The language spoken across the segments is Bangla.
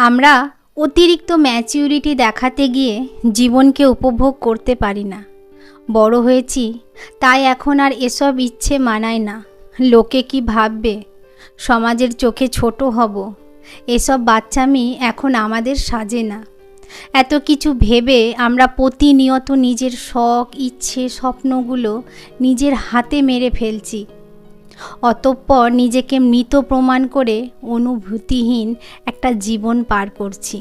আমরা অতিরিক্ত ম্যাচিউরিটি দেখাতে গিয়ে জীবনকে উপভোগ করতে পারি না। বড় হয়েছি তাই এখন আর এসব ইচ্ছে মানায় না। লোকে কি ভাববে, সমাজের চোখে ছোট হব, এসব বাচ্চামি এখন আমাদের সাজে না। এত কিছু ভেবে আমরা প্রতিনিয়ত নিজের শখ, ইচ্ছে, স্বপ্নগুলো নিজের হাতে মেরে ফেলছি। অতঃপর নিজেকে মৃত প্রমাণ করে অনুভূতিহীন একটা জীবন পার করছি।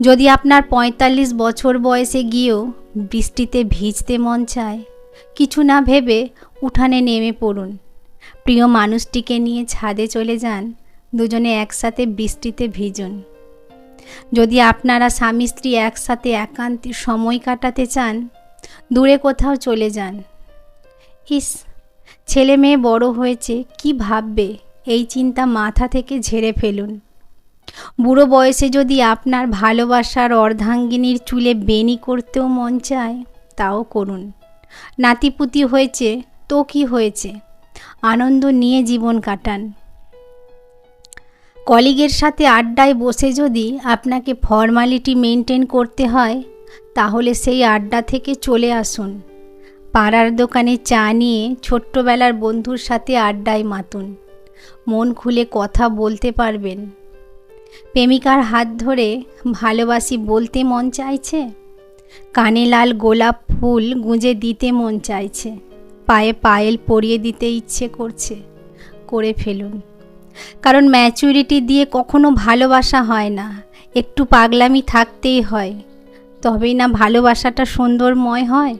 যদি আপনার ৪৫ বছর বয়সে গিয়েও বৃষ্টিতে ভিজতে মন চায়, কিছু না ভেবে উঠানে নেমে পড়ুন। প্রিয় মানুষটিকে নিয়ে ছাদে চলে যান, দুজনে একসাথে বৃষ্টিতে ভিজুন। যদি আপনারা স্বামী স্ত্রী একসাথে একান্তে সময় কাটাতে চান, দূরে কোথাও চলে যান। ইস, ছেলে মেয়ে বড় হয়েছে, কি ভাববে, এই চিন্তা মাথা থেকে ঝেড়ে ফেলুন। বুড়ো বয়সে যদি আপনার ভালোবাসার অর্ধাঙ্গিনীর চুলে বেনি করতেও মন চায়, তাও করুন। নাতিপুতি হয়েছে তো কি হয়েছে, আনন্দ নিয়ে জীবন কাটান। কলিগের সাথে আড্ডায় বসে যদি আপনাকে ফর্মালিটি মেনটেন করতে হয়, তাহলে সেই আড্ডা থেকে চলে আসুন। পাড়ার দোকানে চা নিয়ে ছোট্টবেলার বন্ধুর সাথে আড্ডায় মাতুন। মন খুলে কথা বলতে পারবেন। প্রেমিকার হাত ধরে ভালোবাসি বলতে মন চাইছে, কানে লাল গোলাপ ফুল গুঁজে দিতে মন চাইছে, পায়ে পায়েল পরিয়ে দিতে ইচ্ছে করছে, করে ফেলুন। কারণ ম্যাচুরিটি দিয়ে কখনো ভালোবাসা হয় না, একটু পাগলামি থাকতেই হয়, তবেই না ভালোবাসাটা সুন্দরময় হয়।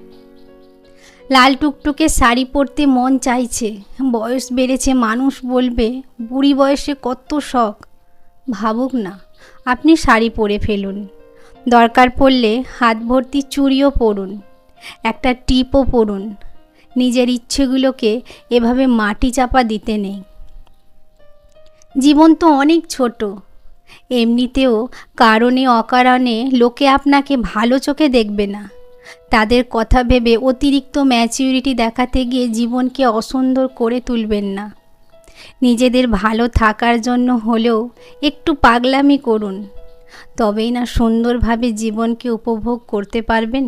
লাল টুকটুকে শাড়ি পরতে মন চাইছে, বয়স বেড়েছে মানুষ বলবে বুড়ি বয়সে কত শখ। ভাবুক না, আপনি শাড়ি পরে ফেলুন। দরকার পড়লে হাত ভর্তি চুড়িও পরুন, একটা টিপও পরুন। নিজের ইচ্ছেগুলোকে এভাবে মাটি চাপা দিতে নেই। জীবন তো অনেক ছোট। এমনিতেও কারণে অকারণে লোকে আপনাকে ভালো চোখে দেখবে না। তাদের কথা ভেবে অতিরিক্ত ম্যাচিউরিটি দেখাতে গিয়ে জীবনকে অসুন্দর করে তুলবেন না। নিজেদের ভালো থাকার জন্য হলেও একটু পাগলামি করুন, তবেই না সুন্দরভাবে জীবনকে উপভোগ করতে পারবেন।